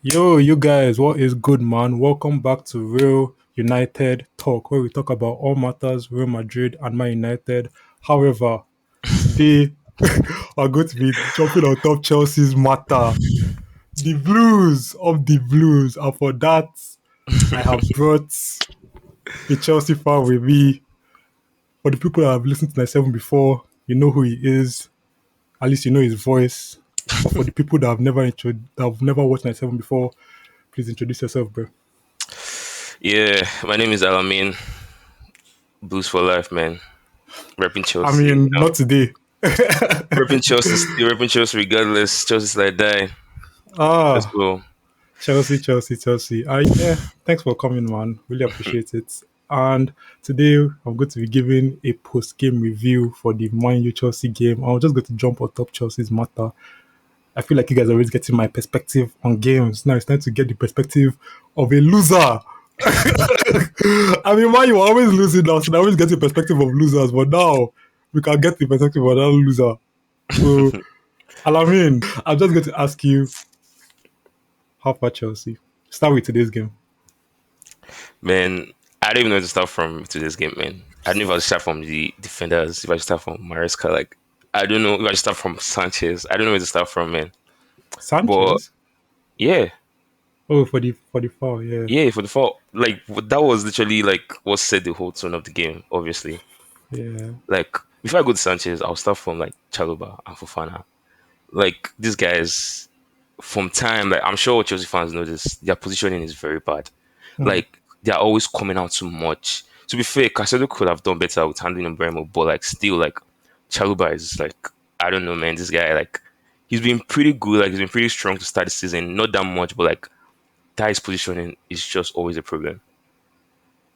Yo, you guys, what is good, man? Welcome back to Real United Talk, where we talk about all matters Real Madrid and Man United. However, today we're going to be jumping on top Chelsea's matter, the Blues of the Blues. And for that, I have brought a Chelsea fan with me. For the people that have listened to 97 before, you know who he is. At least you know his voice. But for the people that have never watched 97 before, please introduce yourself, bro. Yeah, my name is Alameen. Blues for life, man. Repping I Chelsea. mean, not today. Repping Chelsea, still repping Chelsea regardless. Chelsea's like die. Let's Ah, go. Chelsea, Chelsea, Chelsea. Yeah, thanks for coming, man. Really appreciate it. And today I'm going to be giving a post-game review for the Man U Chelsea game. I'm just going to jump on top Chelsea's matter. I feel like you guys are always getting my perspective on games. Now it's time to get the perspective of a loser. I mean, Man U are always losing now, so I always get the perspective of losers. But now we can get the perspective of that loser. So, Alamin, I'm just going to ask you, how far Chelsea? Start with today's game. Man, I don't even know where to start from today's game, man. I don't know if I should start from the defenders, if I should start from Maresca. Like, I don't know if I should start from Sanchez. I don't know where to start from, man. But Sanchez? yeah, Oh, for the foul, yeah. yeah, for the fault. Like, that was literally like what set the whole tone of the game, obviously. Yeah. Like, before I go to Sanchez, I'll start from like Chaluba and Fofana. Like, these guys from time, like I'm sure Chelsea fans know this, their positioning is very bad. Mm. Like they're always coming out too much. To be fair, Casedo could have done better with handling Umbremo, but like still like Chaluba is like I don't know, man. This guy like he's been pretty good, like he's been pretty strong to start the season. Not that much, but like that his positioning is just always a problem.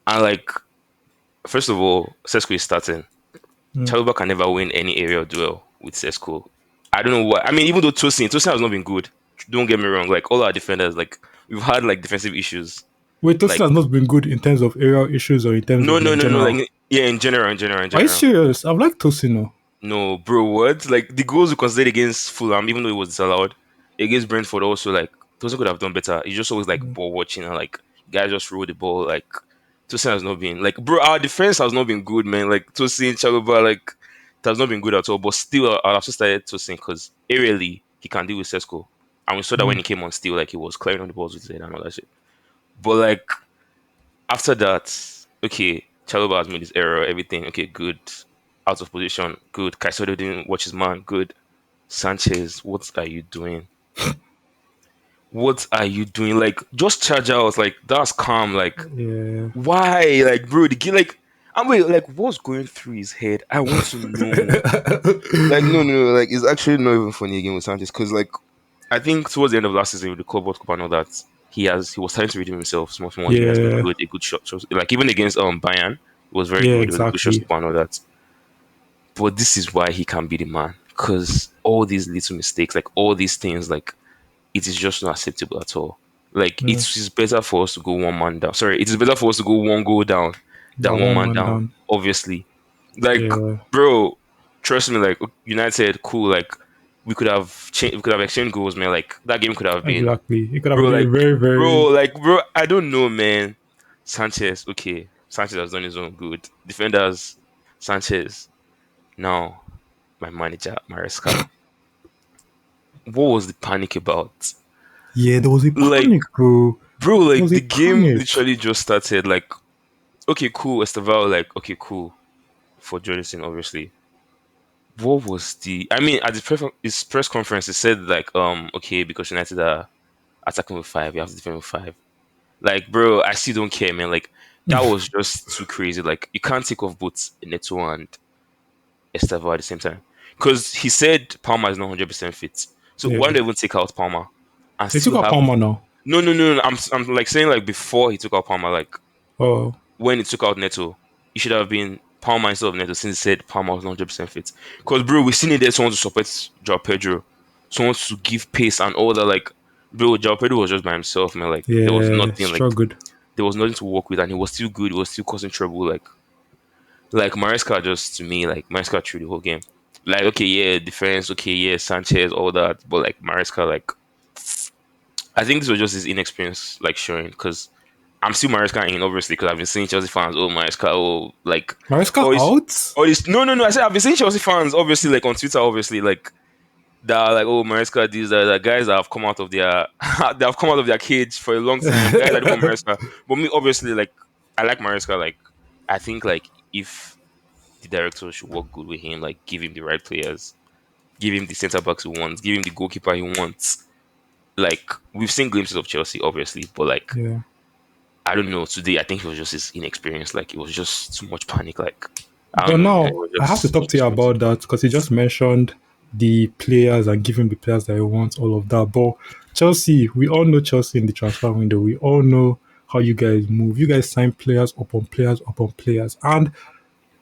And like first of all, Sesko is starting. Mm. Chaluba can never win any aerial duel with Sesko. I don't know what. I mean, even though Tosin has not been good. Don't get me wrong. Like all our defenders, like we've had like defensive issues. Wait, Tosin Like has not been good in terms of aerial issues or in terms no, of no, like no, no. general. Like yeah, in general, in general, in Are you general. serious? I've liked Tosin now. No, bro. What? Like the goals we considered against Fulham, even though it was disallowed against Brentford, also like Tosin could have done better. He's just always like Mm. ball watching and like guys just roll the ball. Like Tosin has not been like bro. Our defense has not been good, man. Like Tosin, Chaluba, like it has not been good at all. But still, I'll have to start Tosin because aerially he can deal with Sesko, and we saw that when Mm. he came on, still like he was clearing on the balls with his head and all that shit. But like after that, okay, Chaluba has made his error. Everything okay, good. Out of position, good. Caicedo didn't watch his man, good. Sanchez, what are you doing? What are you doing? Like, just charge out. Like, that's calm. Like, Yeah. why? Like, bro, the kid, like, I'm wait, like, what's going through his head? I want to know. Like, no, no, no, like, it's actually not even funny again with Sanchez because, like, I think towards the end of last season with the Club World Cup and all that, he was starting to redeem himself small, small. He has been Yeah. good, a good shot. So, like, even against Bayern, it was very Yeah, good. It was a good shot exactly. stopper and all that. But this is why he can be the man because all these little mistakes, like all these things, like it is just not acceptable at all. Like it Mm. is better for us to go one man down. Sorry, it is better for us to go one goal down That than one one man man down. down. Obviously, like Yeah. bro, trust me. Like United, cool. Like we could have exchanged goals, man. Like that game could have been, Exactly. It could have bro. been a Like very, very. bro. I don't know, man. Sanchez, okay. Sanchez has done his own good. Defenders, Sanchez. Now my manager, Maresca. What was the panic about? Yeah, there was a Like, panic, bro. bro, There like was a the game panic. literally just started. Like, okay, cool, Esteval, like, okay, cool for Jonathan, obviously. What was the? I mean, at his press conference, he said like, okay, because United are attacking with five, you have to defend with five. Like, bro, I still don't care, man. Like, that was just too crazy. Like, you can't take off both Neto and Esteval at the same time because he said Palmer is not 100% fit. So why Yeah. don't they even take out Palmer and They took still out have Palmer now. no, no, no, no. I'm like saying like before he took out Palmer, like Oh. when he took out Neto, he should have been Palmer instead of Neto since he said Palmer was not 100% fit. Because bro, we still needed someone to support Joao Pedro, someone to give pace and all that. Like bro, Joao Pedro was just by himself, man. Like Yeah. Struggled. there was nothing to work with, and he was still good. He was still causing trouble. Like Maresca just to me, like Maresca threw the whole game. Like okay, yeah, defense, okay, yeah, Sanchez, all that, but like Maresca, like I think this was just his inexperience, like showing. Because I'm still Maresca in, obviously, because I've been seeing Chelsea fans. Oh, Maresca, oh, like, Maresca oh, it's, out? oh, it's no, no, no. I said I've been seeing Chelsea fans, obviously, like on Twitter, obviously, like that, are like, oh, Maresca, these are the guys that have come out of their, they have come out of their cage for a long time. Guys that don't want Maresca, but me, obviously, like, I like Maresca. Like, I think like if the director should work good with him, like, give him the right players, give him the centre backs he wants, give him the goalkeeper he wants. Like we've seen glimpses of Chelsea, obviously, but like Yeah. I don't know. Today, I think it was just his inexperience. Like it was just too much panic. Like I But don't know. It now was I have to just, it talk was to you just crazy. about that because you just mentioned the players and giving the players that you want, all of that. But Chelsea, we all know Chelsea in the transfer window. We all know how you guys move. You guys sign players upon players upon players. And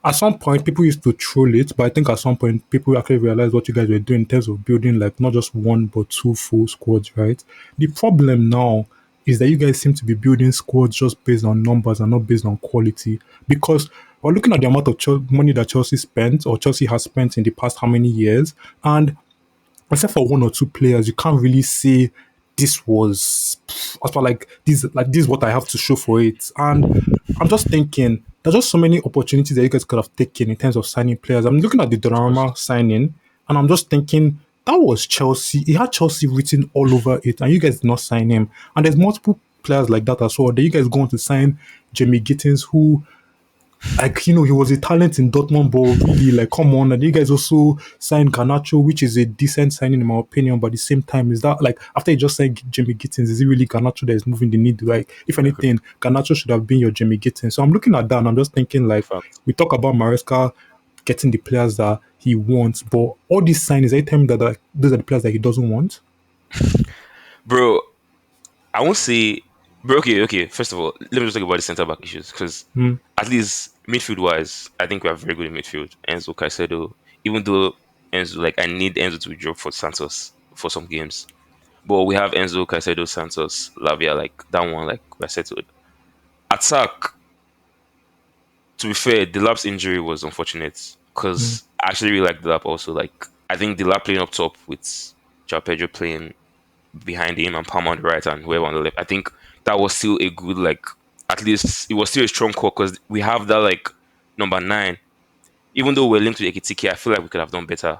at some point, people used to troll it, but I think at some point, people actually realized what you guys were doing in terms of building like not just one but two full squads, right? The problem now is that you guys seem to be building squads just based on numbers and not based on quality. Because we're looking at the amount of money that Chelsea spent or Chelsea has spent in the past how many years, and except for one or two players, you can't really say this was as far like this is what I have to show for it. And I'm just thinking there's just so many opportunities that you guys could have taken in terms of signing players. I'm looking at the Of course. Donnarumma signing, and I'm just thinking that was Chelsea. He had Chelsea written all over it, and you guys did not sign him. And there's multiple players like that as well. That you guys going to sign Jamie Gittins, who like he was a talent in Dortmund, but really, like, come on. And you guys also signed Garnacho, which is a decent signing in my opinion. But at the same time, is that like after you just signed Jimmy Gittins, is it really Garnacho that is moving the needle? Like, if I agree. anything, Garnacho should have been your Jimmy Gittins. So I'm looking at that and I'm just thinking like Fact, we talk about Maresca getting the players that he wants, but all these signings, I tell him that those are the players that he doesn't want. bro. I won't say, bro. Okay, okay. First of all, let me just talk about the centre back issues because Mm, at least midfield wise, I think we are very good in midfield. Enzo Caicedo, even though Enzo, like I need Enzo to drop for Santos for some games. But we have Enzo, Caicedo, Santos, Lavia, like that one, like we're settled. Attack, to be fair, the lap's injury was unfortunate mm, because I actually really like the lap also. Like I think the lap playing up top with Joao Pedro playing behind him and Palmer on the right and whoever on the left. I think that was still a good like at least it was still a strong core because we have that like number nine. Even though we're linked to Ekitike, I feel like we could have done better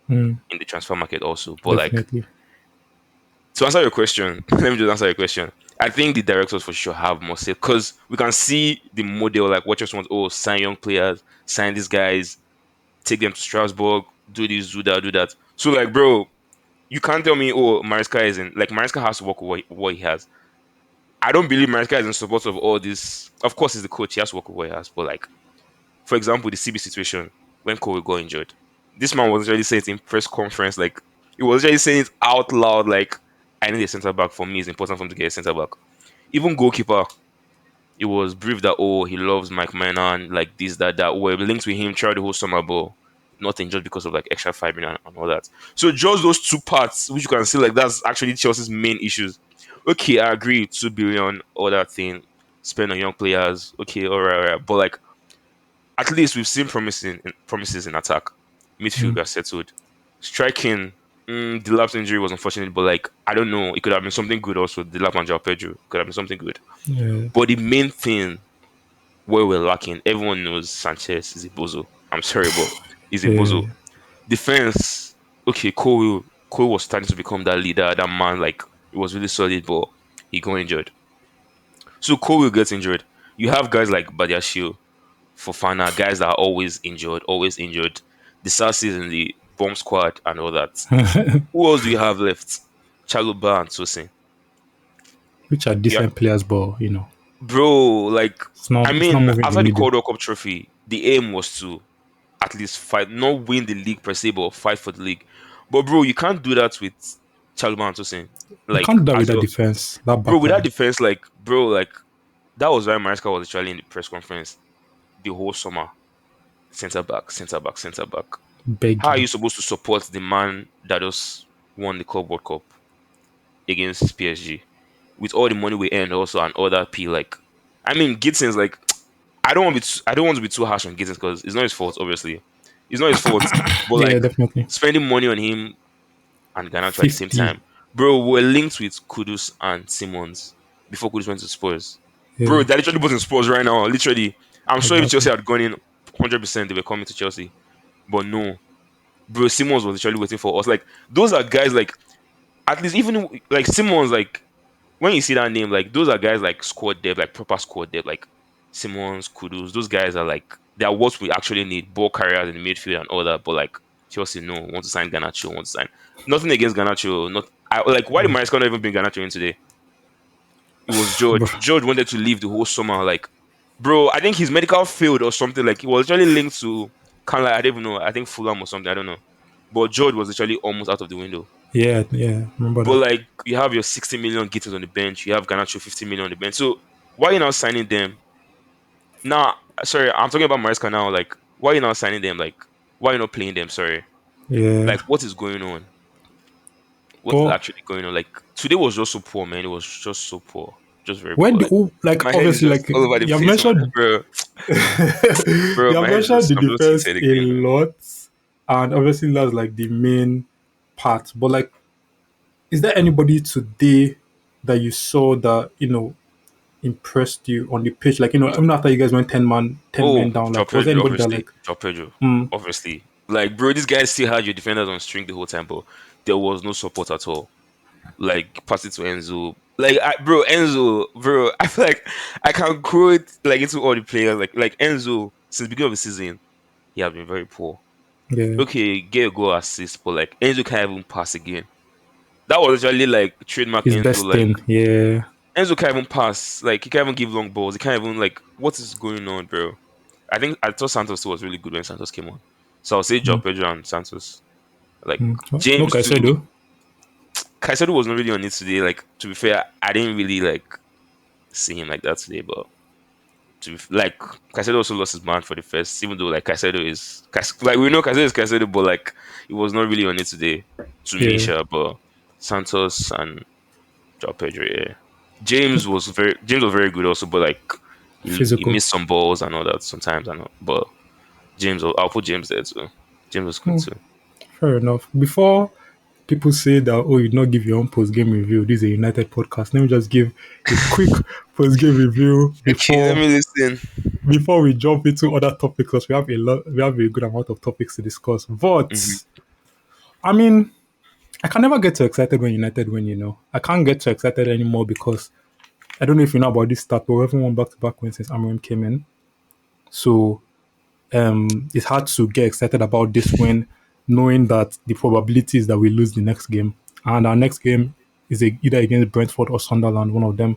mm, in the transfer market also. But like definitely. to answer your question, let me just answer your question. I think the directors for sure have more say because we can see the model, like what just want, oh, sign young players, sign these guys, take them to Strasbourg, do this, do that, do that. So, like, bro, you can't tell me, oh, Maresca isn't, like, Maresca has to work with what he has. I don't believe Maresca is in support of all this. Of course, he's the coach, he has to work with what he has, but, like, for example, the CB situation when Kobe got injured, this man was already saying it in press conference, like, he was already saying it out loud, like, I need a centre back for me. It's important for him to get a centre back. Even goalkeeper, it was brief that oh he loves Mike Maynard, like this, that were linked with him throughout the whole summer, but nothing just because of like extra 5 million and all that. So just those two parts, which you can see like that's actually Chelsea's main issues. Okay, I agree, 2 billion, all that thing, spend on young players. Okay, all right. But like at least we've seen promises in attack. Midfield Mm, got settled. Striking, the lapse injury was unfortunate, but like I don't know, it could have been something good also. The lap on Joao Pedro could have been something good. yeah, But the main thing where we're lacking, everyone knows Sanchez is a bozo. I'm sorry, but he's a bozo. yeah. Defense, okay, Cole was starting to become that leader, that man. Like it was really solid, but he got injured. So Cole will get injured. You have guys like Badiashile, Fofana, guys that are always injured, always injured. The Sassi in the bomb squad and all that. Who else do you have left? Chaluba and Tosin. Which are Yeah, decent players, but bro. Like I it's not mean, moving the after the needle. Calder Cup trophy, the aim was to at least fight, not win the league per se, but fight for the league. But bro, you can't do that with Chaluba and Tosin. You Like can't do that with as that your defense, that bro back with that line. defense, like bro, like that was why Maresca was actually in the press conference the whole summer. Centre back, centre back, centre back. How are Begging. you supposed to support the man that just won the Club World Cup against PSG with all the money we earned also and all that P? Like, I mean, Gidson's like I don't want to be too harsh on Gittins because it's not his fault. Obviously, it's not his fault. But Yeah, like definitely. spending money on him and Garnacho at the same 50. time, Bro, we're linked with Kudus and Simmons before Kudus went to Spurs. Yeah, Bro, they're literally both in Spurs right now. Literally. I'm sure if exactly. Chelsea had gone in 100%, they were coming to Chelsea. But no. Bro, Simmons was literally waiting for us. Like, those are guys like, at least even like Simmons, like, when you see that name, like, those are guys like squad depth, like proper squad depth. Like, Simmons, Kudus, those guys are like, they are what we actually need. Ball carriers in the midfield and all that. But like, Chelsea, no, want to sign Garnacho, want to sign. Nothing against Garnacho. Not like, why did Maresca not even bring Garnacho in today? It was Bro, George. George wanted to leave the whole summer. Like, bro, I think his medical failed or something. Like, he was actually linked to kind of like, I don't even know. I think Fulham or something. I don't know. But George was literally almost out of the window. yeah, yeah, remember But that. like, you have your 60 million getters on the bench. You have Garnacho 50 million on the bench. So why are you now signing them? Nah, sorry, I'm talking about Maresca now. Like, why are you now signing them? Like, why are you not playing them? Sorry. Yeah, Like, what is going on? What is but actually going on? Like, today was just so poor, man. It was just so poor. Just very when poor. the Like, like my head is obviously just like all over the you have place, man. mentioned Bro, you bro, have my head is mentioned just, the I'm just defense heated a again, man. lot, and obviously that's like the main part. But like, is there anybody today that you saw that impressed you on the pitch? Like even after you guys went 10 men Oh, down, Joe like was there Pedro, anybody that obviously. like Joe Pedro, hmm, obviously. Like, bro, this guy still had your defenders on string the whole time, but there was no support at all. Like, pass it to Enzo. Like, bro, Enzo, bro, I feel like I can quote like into all the players. Like Enzo, since the beginning of the season, he has been very poor. yeah, Okay, get a goal assist, but like Enzo can't even pass again. That was actually like trademark his Enzo. best Like, thing? Yeah. Enzo can't even pass. Like, he can't even give long balls. He can't even like, what is going on, bro? I thought Santos was really good when Santos came on. So I'll say Joao Mm, Pedro and Santos. Like, no, James too. Caicedo. Caicedo was not really on it today. Like, to be fair, I didn't really like see him like that today. But like, Caicedo also lost his man for the first, even though like Caicedo is like, we know Caicedo is Caicedo, but like, he was not really on it today to me, Yeah, sure. But Santos and Joao Pedro, yeah. James was very good also, but like, he physical. missed some balls and all that sometimes. I know, but I'll put James there too. James was good Hmm, too. fair enough. Before people say that, oh, you not give your own post game review, this is a United podcast. Let me just give a quick post game review Okay, let before me listen. we jump into other topics, because we have a good amount of topics to discuss. But Hmm. I mean, I can never get too excited when United win. I can't get too excited anymore because I don't know if you know about this stat, but we haven't won back to back wins since Amorim came in. So it's hard to get excited about this win, knowing that the probability is that we lose the next game, and our next game is either against Brentford or Sunderland, one of them.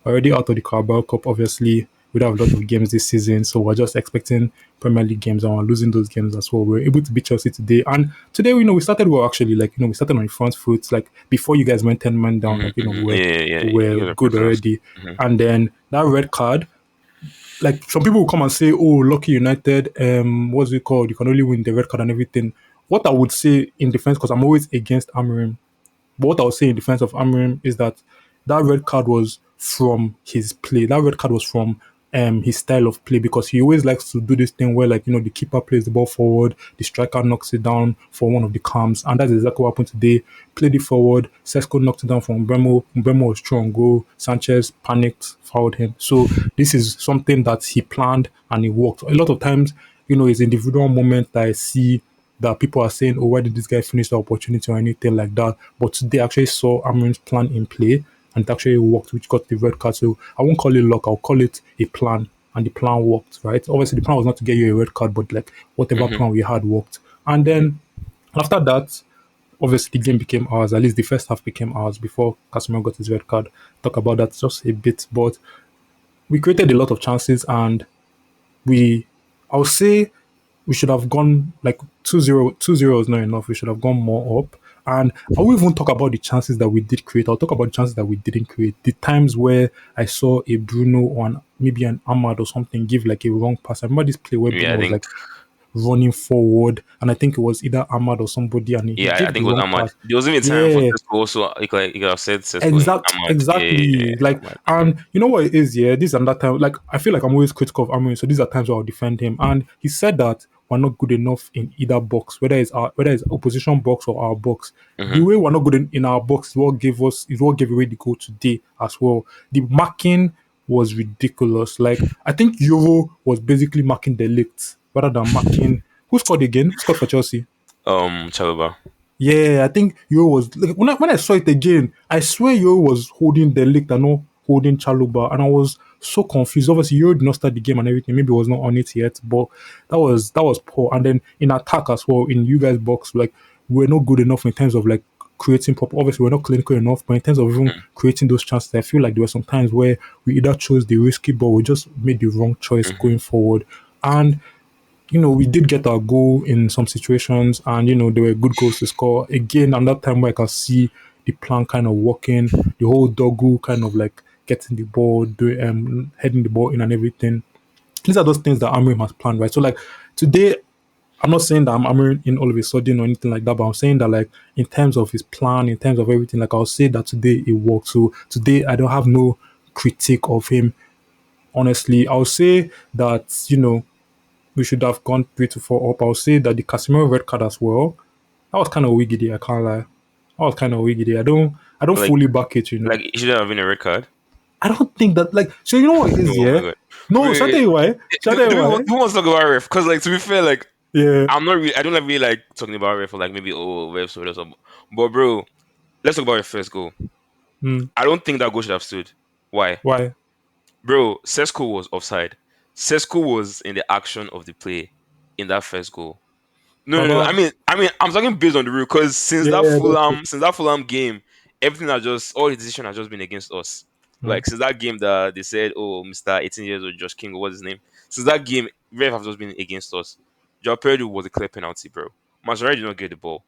We're already out of the Carabao Cup, obviously. We don't have a lot of games this season, so we're just expecting Premier League games, and we're losing those games as well. We're able to beat Chelsea today, and today, we started well, actually. Like, we started on the front foot. Like, before you guys went 10 men down, Hmm. like, Hmm. Yeah, yeah, we yeah. You were guys are good pressing us. already. Hmm. And then that red card, like, some people will come and say, "Oh, lucky United, what's it called? You can only win the red card and everything." What I would say in defense, because I'm always against Amorim, but what I would say in defense of Amorim is that that red card was from his play. That red card was from his style of play, because he always likes to do this thing where, like, the keeper plays the ball forward, the striker knocks it down for one of the cams, and that's exactly what happened today. Played it forward, Sesko knocked it down from Bremo. Bremo was strong goal. Sanchez panicked, fouled him. So this is something that he planned and it worked. A lot of times, it's individual moments that I see that people are saying, "Oh, why did this guy finish the opportunity?" or anything like that. But they actually saw Amarin's plan in play, and it actually worked, which got the red card. So I won't call it luck; I'll call it a plan, and the plan worked. Right? Obviously, the plan was not to get you a red card, but like whatever Hmm. plan we had worked. And then after that, obviously the game became ours. At least the first half became ours before Casemiro got his red card. Talk about that just a bit, but we created a lot of chances, and we, I'll say, we should have gone like 2-0. 2-0 is not enough. We should have gone more up. And I will even talk about the chances that we did create. I'll talk about the chances that we didn't create. The times where I saw a Bruno or maybe an Ahmad or something give like a wrong pass. I remember this play where Yeah, Bruno was like running forward, and I think it was either Ahmad or somebody, and he I gave the think it was wrong Ahmad. pass. There wasn't even time for Yeah, Sesko also. You could have said Sesko in Ahmad. Yeah, yeah, exactly. Like, Ahmad. Hmm. and you know what it is, yeah. This and that time, like, I feel like I'm always critical of Amorim, so these are times where I'll defend him. And he said that we're not good enough in either box, whether it's opposition box or our box. The Mm-hmm. way we're not good in our box is what gave away the goal today as well. The marking was ridiculous. Like I think Euro was basically marking the licks rather than marking who scored again? Who scored for Chelsea? Chalobah. Yeah, I think Euro was like, when I saw it again, I swear Euro was holding the leg and not holding Chaluba, and I was so confused. Obviously, Euro did not start the game and everything. Maybe it was not on it yet, but that was poor. And then in attack as well, in you guys' box, like we're not good enough in terms of like creating proper. Obviously, we're not clinical enough, but in terms of even creating those chances, I feel like there were some times where we either chose the risky ball, we just made the wrong choice Mm-hmm. going forward. And we did get our goal in some situations, and there were good goals to score. Again, and that time where I can see the plan kind of working, the whole doggo kind of like getting the ball, heading the ball in and everything. These are those things that Amrim has planned, right? So like today, I'm not saying that I'm Amrim in all of a sudden or anything like that, but I'm saying that like in terms of his plan, in terms of everything, like I'll say that today it worked. So today I don't have no critique of him. Honestly, I'll say that we should have gone 3 to 4 up. I'll say that the Casemiro red card as well. That was kind of wiggity. I can't lie. That was kind of wiggity. I don't Like, fully back it. it shouldn't have been a red card. I don't think that like. So you know what it is, Oh my yeah. god. No, shall I tell Wait, you why? Shall I tell you why? who wants to talk about ref? Because like to be fair, like Yeah. I'm not really, I don't like really like talking about ref for like maybe refs or something. But bro, let's talk about your first goal. Hmm. I don't think that goal should have stood. Why? Why? Bro, Sesko was offside. Sesko was in the action of the play in that first goal. No, no, no. Baba. I'm talking based on the rule because Yeah, that's true. Since that Fulham game, everything has just all the decision has just been against us. Hmm. Like since that game that they said, oh, Mr. 18 years old Josh King, or what's his name? Since that game, ref have just been against us. Joao Pedro was a clear penalty, bro. Mascherano did not get the ball.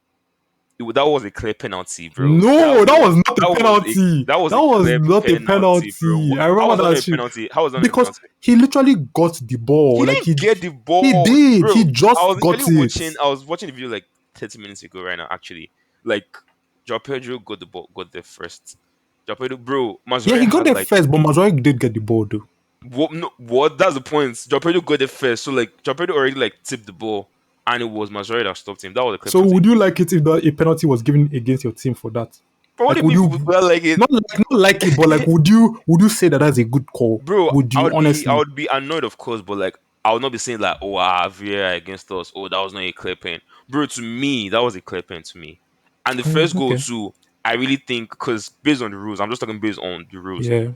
That was a clear penalty, bro. No, that was not a penalty. That was That a was clear not a penalty, bro. penalty. I How remember was that not that a shit penalty? How was that not a because penalty? he literally got the ball. He Like didn't get the he ball, did. bro. He just got it. I was watching the video like 30 minutes ago right now, actually. Like Joao Pedro got the ball, got there first. Joao Pedro, bro, Yeah, Mazraoui he got had there like first, but Mazuari did get the ball though. what? No, what? That's the point. Joao Pedro got there first, so like Joao Pedro already like tipped the ball, and it was Mazraoui that stopped him. That was a clear So penalty. would you like it if a penalty was given against your team for that? Bro, what do Like, you would mean you people like it? not like it, but like, would you say that that's a good call? Bro, Would you I honestly? would be annoyed, of course, but like I would not be saying like, oh, VAR against us. Oh, that was not a clear pen, bro. To me, that was a clear pen to me. And the first goal Okay. too, I really think because based on the rules, I'm just talking based on the rules. Yeah.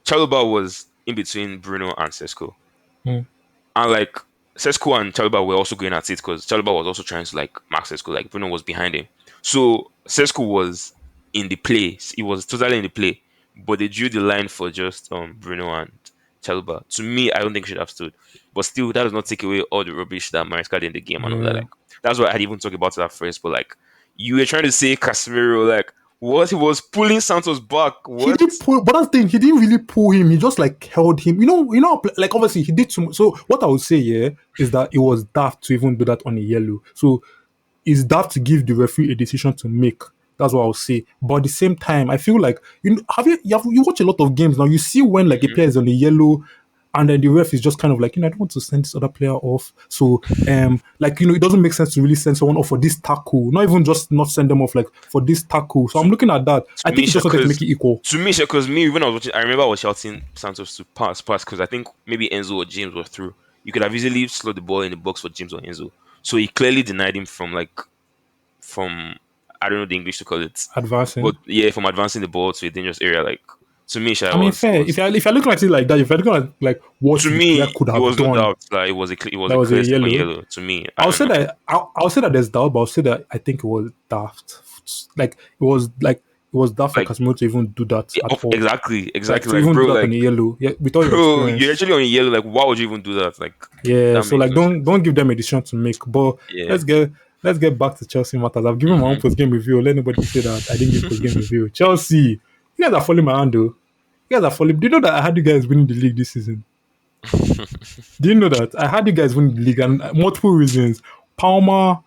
Chalobah was in between Bruno and Sesko. Mm. And like Sesko and Chalobah were also going at it because Chalobah was also trying to like mark Sesko, like Bruno was behind him. So Sesko was in the play. He was totally in the play. But they drew the line for just Bruno and Chalobah. To me, I don't think he should have stood. But still, that does not take away all the rubbish that Maresca did in the game and all that. Yeah. Like that's why I'd even talk about it at first. But like you were trying to say Casemiro, like what he was pulling Santos back. He What? did pull, but that's the thing. He didn't really pull him. He just like held him. Like obviously he did too. So what I would say, yeah, is that it was daft to even do that on a yellow. So is that to give the referee a decision to make. That's what I'll say. But at the same time, I feel like you watch a lot of games now. You see when like a Mhm. player is on the yellow, and then the ref is just kind of like I don't want to send this other player off. So like it doesn't make sense to really send someone off for this tackle. Not even just not send them off like for this tackle. So I'm looking at that. I To me, think he just wanted to make it equal. because me when I was watching, I remember I was shouting Santos to pass because I think maybe Enzo or James were through. You could have easily slowed the ball in the box for James or Enzo. So he clearly denied him from I don't know the English to call it, but Advancing. yeah, from advancing the ball to a dangerous area. Like to me, Sha I mean, it fair. If was you're looking at it like that, if you're looking at like what to the me player could it have was no done, doubt that it was that a was a clear second yellow. yellow to me. I I'll don't say know. that I'll say that there's doubt, but I'll say that I think it was daft. Like it was daft for Like Casemiro to even do that yeah, at all. Like exactly. to Like even do bro, that like on a yellow. Yeah, with all your bro, you're experience. actually on yellow. Like why would you even do that? Like Yeah, that so makes like no sense. don't give them a decision to make. But Yeah. let's get back to Chelsea matters. I've given my own Hmm. post game review. Let anybody say that I didn't give post game review. Chelsea, you guys are following my hand though. You guys are following. Do you know that I had you guys winning the league this season? Do you know that I had you guys winning the league and multiple reasons? Palmer,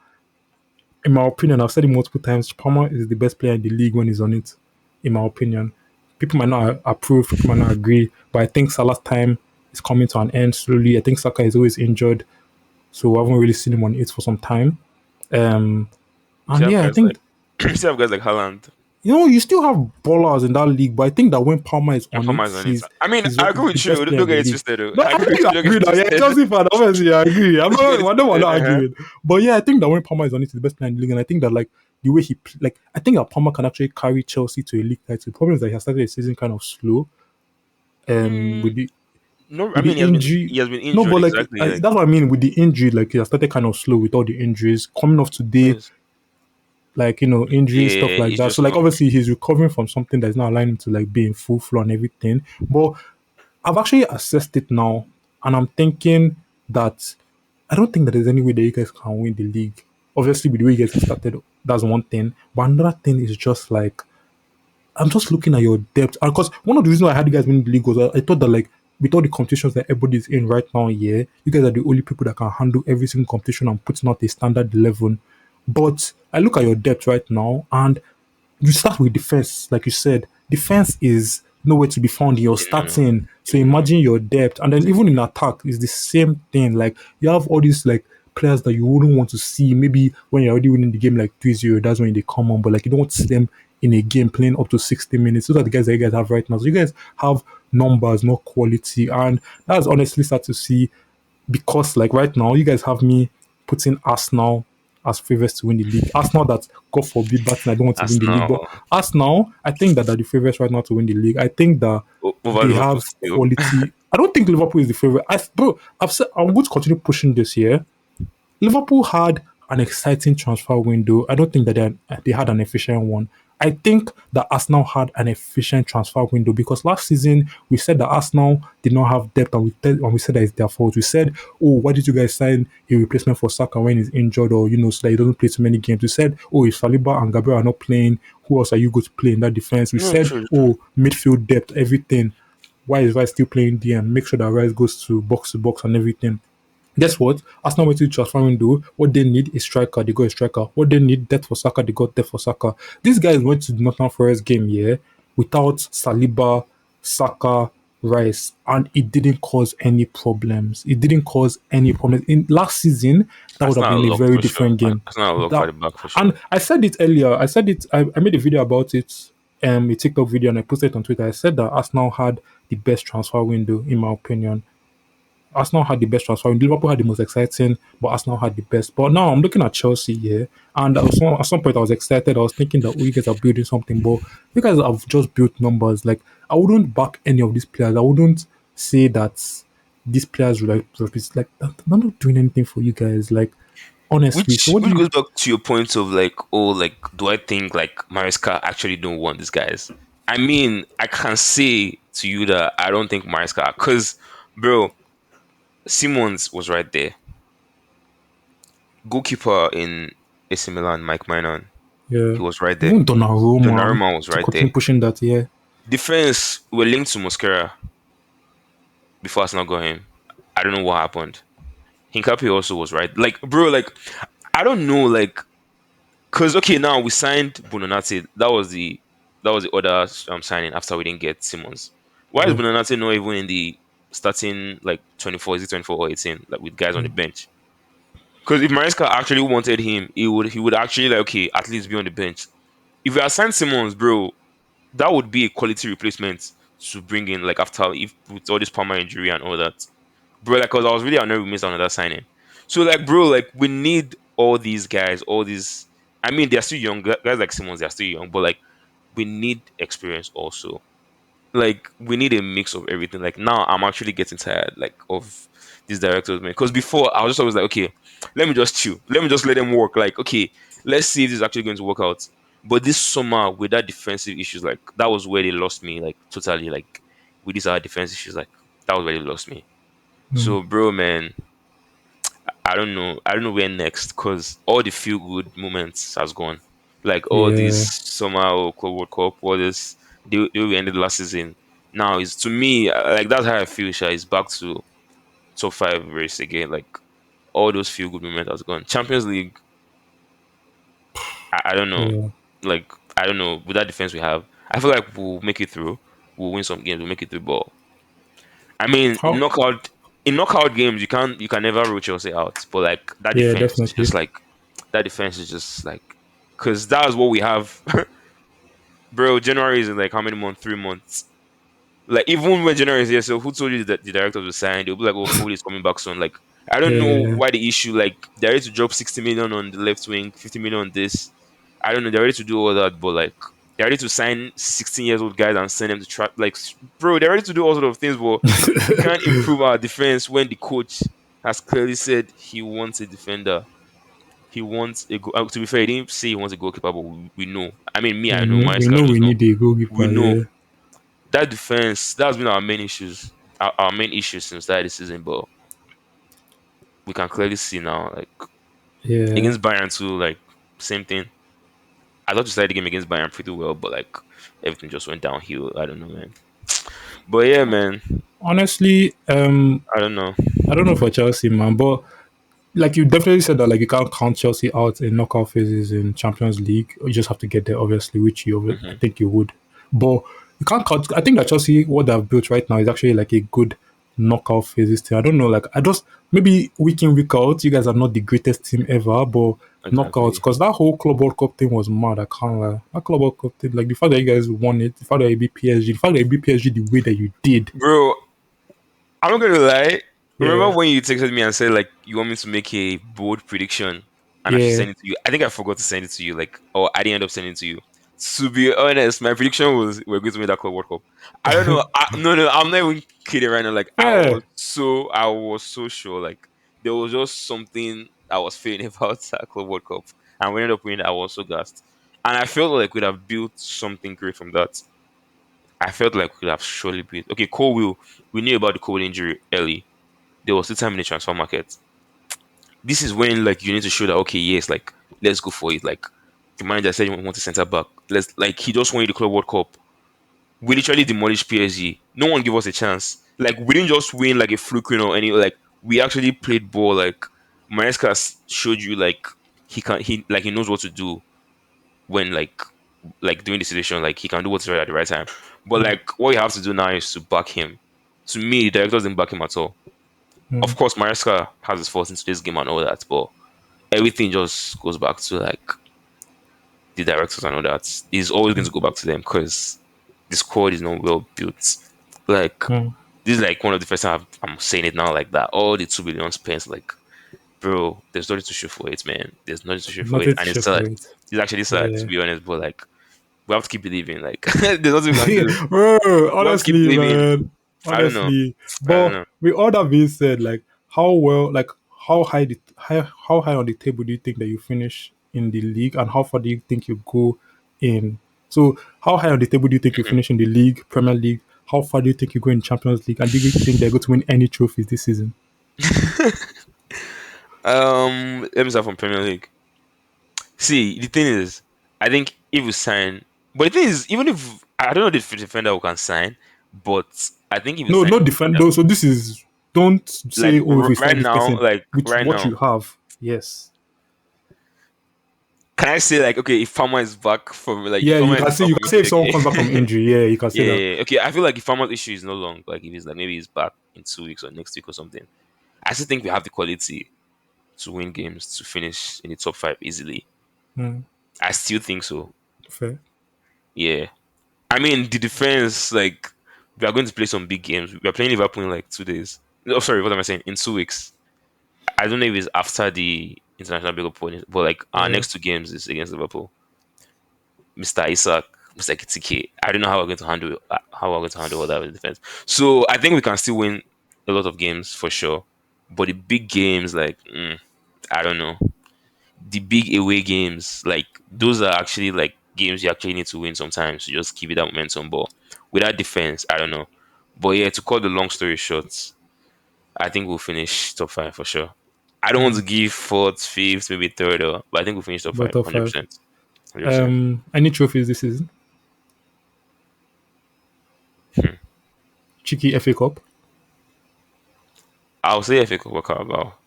in my opinion, I've said it multiple times. Palmer is the best player in the league when he's on it. In my opinion, people might not approve, people might not agree, but I think Salah's time is coming to an end slowly. I think Saka is always injured, so I haven't really seen him on it for some time. Um, You and have yeah, I guys like think you still have guys like Haaland you still have ballers in that league, but I think that when Palmer is and on it, Palmer is on it. I mean, he's I agree the with you. best player Don't in the get it league. twisted, though. No, I I agree know with you you. Don't get agree it now. Yeah, twisted. Chelsea fan, obviously I agree. Don't get it I don't want to twisted. argue it, but yeah, I think that when Palmer is on it, he's the best player in the league, and I think that like the way like I think that Palmer can actually carry Chelsea to a league title. The problem is that he has started the season kind of slow, Mm, with the no, I with the mean injury. he has been No, injured but like exactly. Like that's what I mean with the injury. Like he has started kind of slow with all the injuries coming off today, yes, like injury stuff yeah, like he's that. So just like not. obviously he's recovering from something that's not allowing him to like be in full flow and everything. But I've actually assessed it now, and I'm thinking that I don't think that there's any way that you guys can win the league. Obviously, with the way you guys have started, that's one thing. But another thing is just like I'm just looking at your depth, because one of the reasons why I had you guys win the league was I thought that like with all the competitions that everybody's in right now, yeah, you guys are the only people that can handle every single competition and putting out a standard 11. But I look at your depth right now, and you start with defense, like you said. Defense is nowhere to be found in your No, starting. So no. imagine your depth, and then even in attack, it's the same thing. Like you have all these like players that you wouldn't want to see. Maybe when you're already winning the game like 3-0, that's when they come on. But like you don't want to see them in a game playing up to 60 minutes. Those are the guys that you guys have right now. So you guys have numbers, not quality, and that's honestly start to see, because like right now, you guys have me putting Arsenal as favorites to win the league. Arsenal that, God forbid, Barton, I don't want to win the league, but Arsenal Arsenal, I think that they're the favorites right now to win the league. I think that over they Liverpool have still. quality. I don't think Liverpool is the favorite. Bro, I've said I'm going to continue pushing this year. Liverpool had an exciting transfer window. I don't think that they had an efficient one. I think that Arsenal had an efficient transfer window because last season we said that Arsenal did not have depth, and we said that it's their fault. We said, "Oh, why did you guys sign a replacement for Saka when he's injured, or so that he doesn't play too many games?" We said, "Oh, if Saliba and Gabriel are not playing, who else are you going to play in that defense?" We No, said, true, true. "Oh, midfield depth, everything. Why is Rice still playing DM? Make sure that Rice goes to box and everything." Guess what? Arsenal went to the transfer window. What they need is striker. They got a striker. What they need depth for Saka. They got depth for Saka. These guys went to the Nottingham Forest game, yeah, without Saliba, Saka, Rice, and it didn't cause any problems. It didn't cause any problems. In last season, that would have Arsenal been a locked very for sure. different game. Arsenal locked That at the back for and sure. I said it earlier. I said it. I made a video about it, a TikTok video, and I posted it on Twitter. I said that Arsenal had the best transfer window, in my opinion. Arsenal had the best transfer. Liverpool had the most exciting, but Arsenal had the best. But now I'm looking at Chelsea here, and at some point I was excited. I was thinking that, oh, you guys are building something, but you guys have just built numbers. Like I wouldn't back any of these players. I wouldn't say that these players will like like that. They're not doing anything for you guys. Like honestly. So what do Which you? goes back to your point of like, oh, like, do I think like Maresca actually don't want these guys? I mean, I can say to you that I don't think Maresca, because bro, Simmons was right there. Goalkeeper in AC Milan, Mike Maignan, Yeah, he was right there. even Donnarumma Donnarumma was to right continue there. pushing that. Yeah, Defense were linked to Mosquera before Arsenal got him. I don't know what happened. Hincapié also was right. Like, bro, like, I don't know, like, cause okay, now we signed Bononati. That was the other signing after we didn't get Simmons. Why is yeah. Bononati not even in the starting like 24? Is it 24 or 18? Like with guys on the bench? Because if Maresca actually wanted him, he would actually like okay at least be on the bench. If we had signed Simmons, bro, that would be a quality replacement to bring in like after if with all this Palmer injury and all that, bro. Like, cause I was really annoyed we missed another signing. So like, bro, like we need all these guys, all these. I mean, they're still young guys like Simmons. They're still young, but like we need experience also. Like we need a mix of everything. Like now, I'm actually getting tired like of these directors, man. Because before I was just always like, okay, let me just chill. Let me just let them work. Like, okay, let's see if this is actually going to work out. But this summer, with that defensive issues, like that was where they lost me. Like totally, like with these other defense issues, like that was where they lost me. Mm, So, bro, man, I don't know. I don't know where next because all the feel good moments has gone. Like all these yeah, summer or Club World Cup, all this the way we ended last season. Now is to me like that's how I feel. Sha is back to top five race again. Like all those feel good moments has gone. Champions League. I don't know. yeah. Like I don't know. With that defense we have, I feel like we'll make it through. We'll win some games. We'll make it through. But I mean, How knockout. in knockout games, you can never rule Chelsea out. But like Yeah, definitely. that defense is just like because that's what we have, bro. January is in like how many months? 3 months. Like even when January is here, so who told you that the director was signed? They'll be like, "Oh, Foley is coming back soon." Like I don't know Yeah. why the issue. Like they're ready to drop 60 million on the left wing, 50 million on this. I don't know. They're ready to do all that, but like they're ready to sign 16 years old guys and send them to trap. Like bro, they're ready to do all sort of things, but we can't improve our defense when the coach has clearly said he wants a defender. He wants a to be fair, he didn't say he wants a goalkeeper, but we know. I mean, me, I know. We Maresca know knows. we No, need a we goalkeeper. know Yeah. that defense. That's been our main issues. Our main issue since that season, but we can clearly see now, like Yeah. against Bayern too, like same thing. I thought we started the game against Bayern pretty well, but like everything just went downhill. I don't know, man. But yeah, man. Honestly, I don't know. I don't know for Chelsea, man, but like you definitely said that like you can't count Chelsea out in knockout phases in Champions League. You just have to get there, obviously, which I Hmm. think you would. But you can't count. I think that Chelsea, what they've built right now, is actually like a good knockout phases team. I don't know, like I just maybe week in week out, you guys are not the greatest team ever, but knockouts Exactly, because that whole Club World Cup thing was mad. I can't lie. That Club World Cup thing, like the fact that you guys won it, the fact that you beat PSG, the fact that you beat PSG the way that you did, bro. I'm not gonna lie. Remember yeah, when you texted me and said like you want me to make a bold prediction and I should yeah. send it to you? I think I forgot to send it to you, like, or I didn't end up sending it to you. To be honest, my prediction was we're going to win that Club World Cup. I don't know. No, I'm not even kidding right now. Like Fair. I was so sure. Like there was just something I was feeling about that Club World Cup, and we ended up winning. I was so gassed, and I felt like we'd have built something great from that. I felt like we could have surely built. Okay, Cole will. We knew about the Cole injury early. There was still time in the transfer market. This is when like you need to show that okay, yes, like let's go for it. Like the manager said he wants a centre back. Let's like he just won you the Club World Cup. We literally demolished PSG. No one gave us a chance. Like we didn't just win like a fluke win or any like we actually played ball. Like Maresca showed you like he knows what to do when like doing the situation. Like he can do what's right at the right time. But Mm, like what you have to do now is to back him. To me, the directors didn't back him at all. Of mm, course, Maresca has his faults into this game and all that, but everything just goes back to like the directors and all that. He's always going to go back to them because the squad is not well built. Like mm. this is like one of the first time I'm saying it now like that. All the 2 billion spent, like bro, there's nothing to show for it, man. There's nothing to show for it, Nothing to and it's show sad. for it. It's actually sad to Yeah. be honest, but like we have to keep believing. Like there's nothing we can do. Bro, We have to keep honestly, believing. man. I don't know. Honestly. I don't But know. with all that being said, like how well like how high on the table do you think that you finish in the league and how far do you think you go in so how high on the table do you think you finish in the league, Premier League? How far do you think you go in Champions League? And do you think they're going to win any trophies this season? Let me start from Premier League. See, the thing is, I think if we sign, but the thing is, even if I don't know the defender who can sign, but I think if we No, sign a not defend defender, though. So this is don't like say, oh, if we right sign this now, person like with right what now, you have. Yes. can I say like okay, if Farmer is back from like if Yeah, Farmer is back you from can say if injury, someone comes back from okay, injury, yeah, you can say yeah, that. yeah, yeah. Okay, I feel like if Farmer's issue is no long, like if he's like maybe he's back in 2 weeks or next week or something, I still think we have the quality to win games to finish in the top five easily. Mm, I still think so. fair. Yeah, I mean, the defense, like, we are going to play some big games. We are playing Liverpool in like 2 days. Oh, sorry, what am I saying? In 2 weeks. I don't know if it's after the international big opponent, but like our Yeah. next 2 games is against Liverpool. Mr. Isaac, Mr. Kitike. I don't know how we're going to handle how we're going to handle all that with defense. So I think we can still win a lot of games for sure. But the big games, like, I don't know. The big away games, like those are actually like games you actually need to win sometimes to just give it that momentum. But without defense, I don't know. But yeah, to cut the long story short, I think we'll finish top five for sure. I don't want Mm, to give fourth, fifth, maybe third, but I think we'll finish top but five, top hundred five. percent, 100%. Any trophies this season? Hmm. Cheeky FA Cup. I'll say FA Cup World Cup about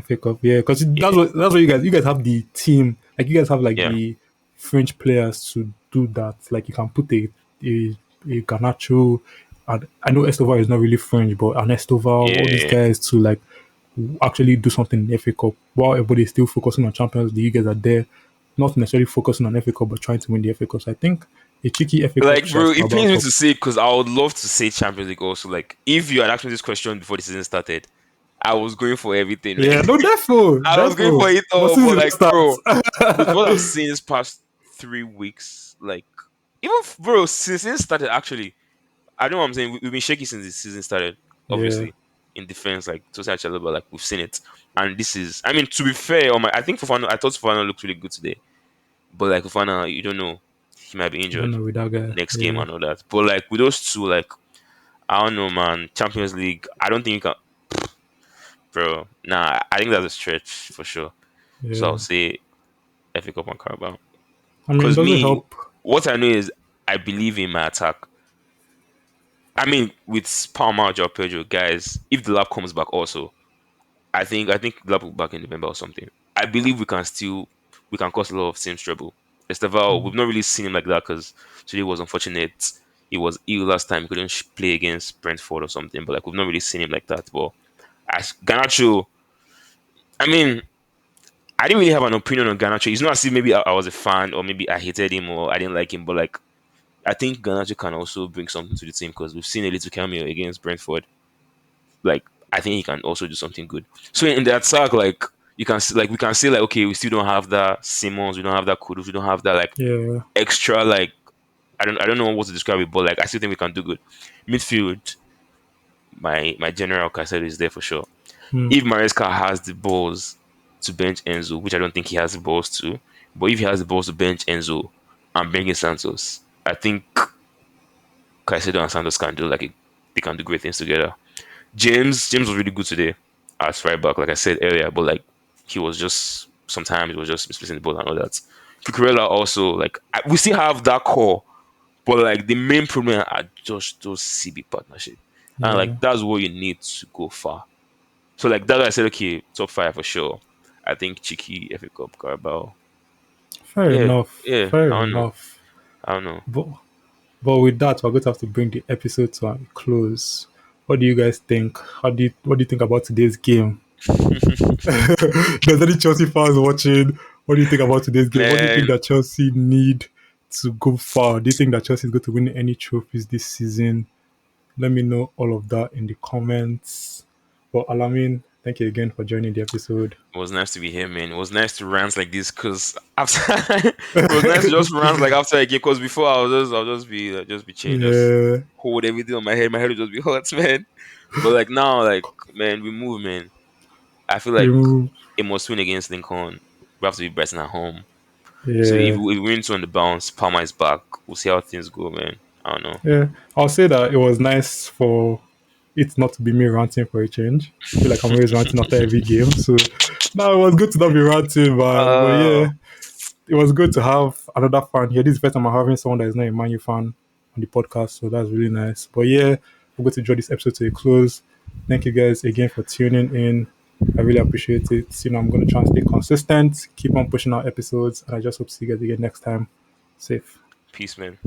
FA Cup, yeah, because yeah, that's what you guys have the team. Like you guys have like yeah. the French players to do that. Like you can put a Garnacho. And I know Estoval is not really French, but an Estoval, all these Yeah. guys to like actually do something in FA Cup while everybody's still focusing on Champions League. You guys are there, not necessarily focusing on FA Cup, but trying to win the FA Cup. So I think a cheeky FA Cup Like, bro, slash it Carabao pains me Cup. to say because I would love to say Champions League also. Like, if you had asked me this question before the season started, I was going for everything, man. Yeah, no, therefore, I was going for therefore. it But all, since but it like, starts, bro, with what I've seen this past 3 weeks, like, even bro, since it started, actually, I know what I'm saying. We've been shaky since the season started, yeah, obviously, in defense, like, to say but like, we've seen it. And this is, I mean, to be fair, I think Fofana, I thought Fofana looked really good today. But like Fofana, you don't know, he might be I don't injured know with that guy. next game Yeah, and all that. But like with those two, like I don't know, man. Champions League, I don't think you can, bro. Nah, I think that's a stretch for sure. So I'll yeah. say FA Cup and Carabao. I mean, Cause does it me, help? what I know is I believe in my attack. I mean, with Palmer, Joao Pedro, guys, if the lab comes back also, I think the lab will be back in November or something. I believe we can cause a lot of team trouble. Esteval, we've not really seen him like that because today was unfortunate. He was ill last time. He couldn't play against Brentford or something. But like we've not really seen him like that. But as Ganacho, I mean, I didn't really have an opinion on Ganacho. It's not as if maybe I was a fan or maybe I hated him or I didn't like him. But like I think Ganacho can also bring something to the team because we've seen a little cameo against Brentford. Like I think he can also do something good. So in the attack, like you can like we can say like okay, we still don't have that Simmons, we don't have that Kudus, we don't have that like Yeah. extra like I don't know what to describe it, but like I still think we can do good. Midfield, my general Caicedo is there for sure. Hmm. If Maresca has the balls to bench Enzo, which I don't think he has the balls to, but if he has the balls to bench Enzo and bring in Santos, I think Caicedo and Santos can do they can do great things together. James was really good today as right back, like I said earlier, but like he was just sometimes he was just misplacing the ball and all that. Cucurella also we still have that core, but like the main problem are just those CB partnership, and like Yeah. that's what you need to go far. So like that's why I said okay, top five for sure. I think Chiki, FA Cup, Carabao. Fair Yeah, enough. yeah. Fair I don't know. enough. I don't know. But but with that, we're going to have to bring the episode to a close. What do you guys think? What do you think about today's game? There's any Chelsea fans watching? What do you think about today's game? What do you think Man, that Chelsea need to go far? Do you think that Chelsea is going to win any trophies this season? Let me know all of that in the comments. But Alameen, thank you again for joining the episode. it was nice to be here, man. It was nice to rant like this because after it was nice to just rant like after a game. Because before I'll just be chilling, just Yeah, hold everything on my head. My head would just be hot, man. But like now, like man, we move, man. I feel like remove. it must win against Lincoln. We have to be Brighton at home. So Yeah, if we win two on the bounce, Palmer is back. We'll see how things go, man. I don't know. yeah. I'll say that it was nice for it not to be me ranting for a change. I feel like I'm always ranting after every game, so now it was good to not be ranting, man. But Uh, yeah, it was good to have another fan here. This is the first time I'm having someone that is not a Man U fan on the podcast, so that's really nice. But yeah, we're going to draw this episode to a close. Thank you guys again for tuning in. I really appreciate it. I'm going to try and stay consistent, keep on pushing out episodes, and I just hope to see you guys again next time. Safe. peace, man.